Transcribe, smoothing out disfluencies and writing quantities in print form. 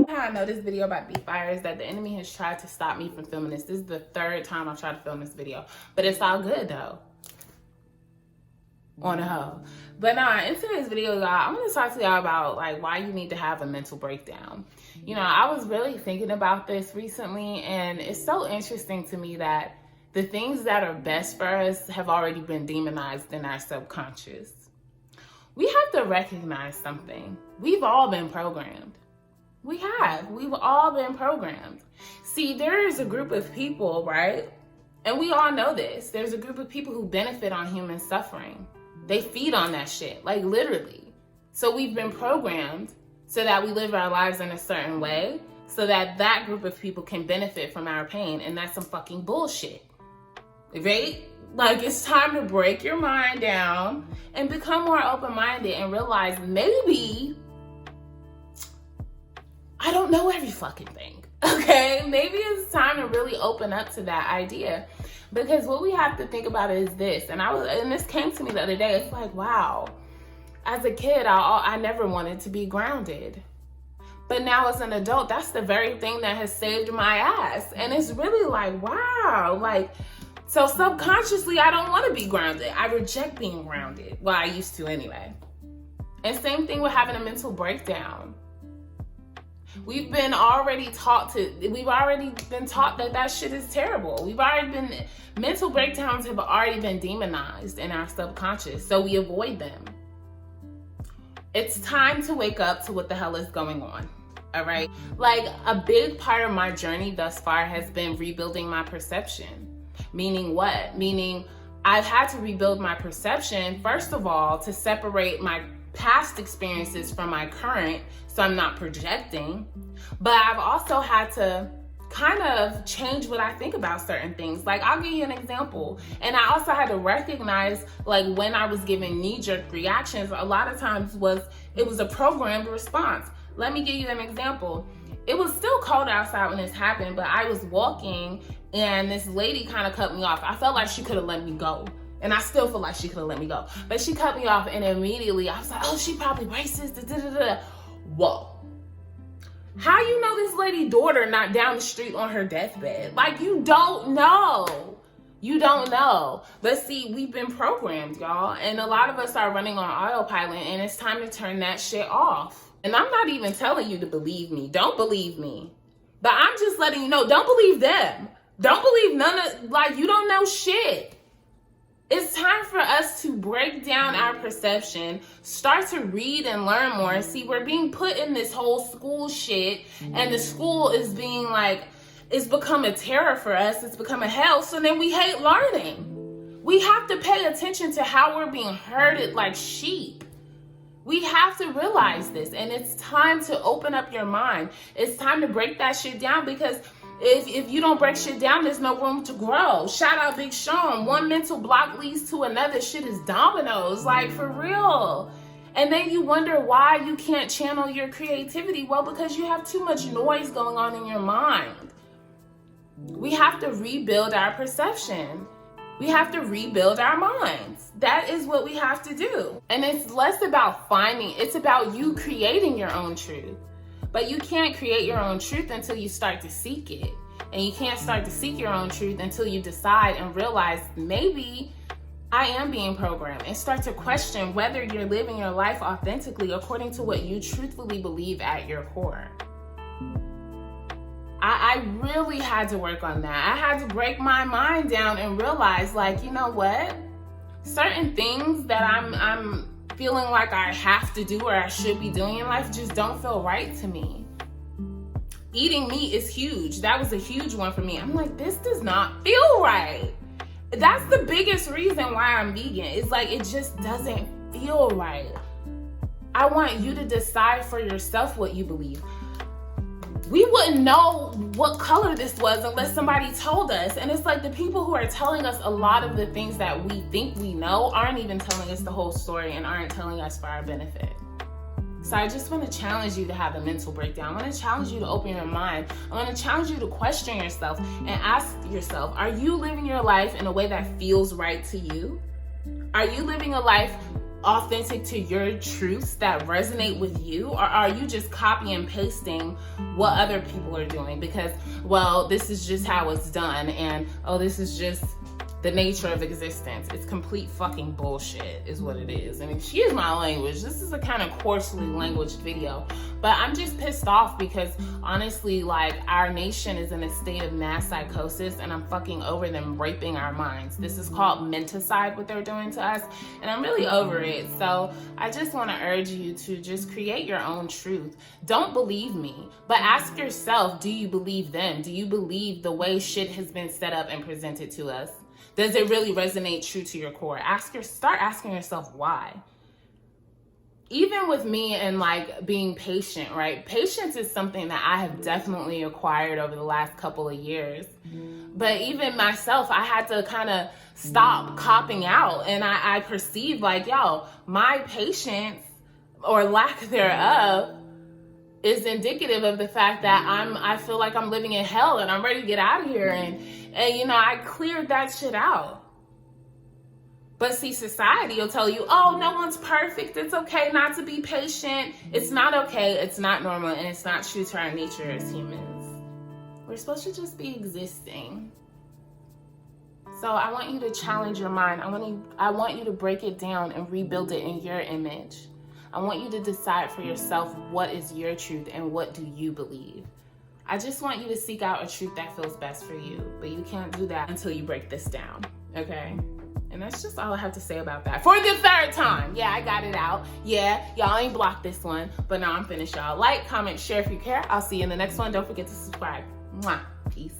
How I know this video about to be fire is that the enemy has tried to stop me from filming this. This is the third time I've tried to film this video, but it's all good though. On a hoe. But now in today's video, y'all, I'm gonna talk to y'all about like why you need to have a mental breakdown. You know, I was really thinking about this recently, and it's so interesting to me that the things that are best for us have already been demonized in our subconscious. We have to recognize something. We've all been programmed. We've all been programmed. See, there is a group of people, right? And we all know this. There's a group of people who benefit on human suffering. They feed on that shit, like literally. So we've been programmed so that we live our lives in a certain way so that that group of people can benefit from our pain. And that's some fucking bullshit, right? Like, it's time to break your mind down and become more open-minded and realize maybe I don't know every fucking thing, okay? Maybe it's time to really open up to that idea. Because what we have to think about is this, and this came to me the other day. It's like, wow, as a kid, I never wanted to be grounded. But now as an adult, that's the very thing that has saved my ass. And it's really like, wow, like, so subconsciously, I don't want to be grounded. I reject being grounded. Well, I used to anyway. And same thing with having a mental breakdown. We've already been taught that that shit is terrible. Mental breakdowns have already been demonized in our subconscious, so we avoid them. It's time to wake up to what the hell is going on, all right? Like, a big part of my journey thus far has been rebuilding my perception. Meaning what? Meaning I've had to rebuild my perception, first of all, to separate my past experiences from my current, so I'm not projecting. But I've also had to kind of change what I think about certain things. Like, I'll give you an example. And I also had to recognize, like, when I was giving knee-jerk reactions, a lot of times it was a programmed response. Let me give you an example. It was still cold outside when this happened, but I was walking and this lady kind of cut me off. I felt like she could have let me go. And I still feel like she could have let me go. But she cut me off, and immediately I was like, oh, she probably racist. Whoa. How you know this lady's daughter not down the street on her deathbed? Like, you don't know. You don't know. But see, we've been programmed, y'all. And a lot of us are running on autopilot, and it's time to turn that shit off. And I'm not even telling you to believe me. Don't believe me. But I'm just letting you know, don't believe them. Don't believe you don't know shit. It's time for us to break down our perception, start to read and learn more. See, we're being put in this whole school shit, and the school is being like, it's become a terror for us. It's become a hell. So then we hate learning. We have to pay attention to how we're being herded like sheep. We have to realize this, and it's time to open up your mind. It's time to break that shit down, because if you don't break shit down, there's no room to grow. Shout out Big Sean. One mental block leads to another. Shit is dominoes, like, for real. And then you wonder why you can't channel your creativity. Well, because you have too much noise going on in your mind. We have to rebuild our perception. We have to rebuild our minds. That is what we have to do. And it's less about it's about you creating your own truth. But you can't create your own truth until you start to seek it. And you can't start to seek your own truth until you decide and realize, maybe I am being programmed, and start to question whether you're living your life authentically according to what you truthfully believe at your core. I really had to work on that. I had to break my mind down and realize, like, you know what? Certain things that I'm feeling like I have to do or I should be doing in life just don't feel right to me. Eating meat is huge. That was a huge one for me. I'm like, this does not feel right. That's the biggest reason why I'm vegan. It's like, it just doesn't feel right. I want you to decide for yourself what you believe. We wouldn't know what color this was unless somebody told us. And it's like, the people who are telling us a lot of the things that we think we know aren't even telling us the whole story and aren't telling us for our benefit. So I just want to challenge you to have a mental breakdown. I want to challenge you to open your mind. I want to challenge you to question yourself and ask yourself, are you living your life in a way that feels right to you? Are you living a life authentic to your truths that resonate with you, or are you just copy and pasting what other people are doing because, well, this is just how it's done, and oh, this is just the nature of existence? It's complete fucking bullshit is what it is. And excuse my language, this is a kind of coarsely languaged video, but I'm just pissed off because honestly, like, our nation is in a state of mass psychosis, and I'm fucking over them raping our minds. This is called menticide, what they're doing to us, and I'm really over it. So I just want to urge you to just create your own truth. Don't believe me, but ask yourself, do you believe them? Do you believe the way shit has been set up and presented to us? Does it really resonate true to your core? Start asking yourself why. Even with me and like being patient, right? Patience is something that I have definitely acquired over the last couple of years. But even myself, I had to kind of stop copping out, and I perceived like, yo, my patience or lack thereof is indicative of the fact that I feel like I'm living in hell and I'm ready to get out of here. And you know, I cleared that shit out. But see, society will tell you, oh, no one's perfect. It's okay not to be patient. It's not okay. It's not normal. And it's not true to our nature as humans. We're supposed to just be existing. So I want you to challenge your mind. I want you to break it down and rebuild it in your image. I want you to decide for yourself what is your truth and what do you believe. I just want you to seek out a truth that feels best for you, but you can't do that until you break this down, okay? And that's just all I have to say about that. For the third time. Yeah, I got it out. Yeah, y'all ain't blocked this one, but now I'm finished, y'all. Like, comment, share if you care. I'll see you in the next one. Don't forget to subscribe. Mwah. Peace.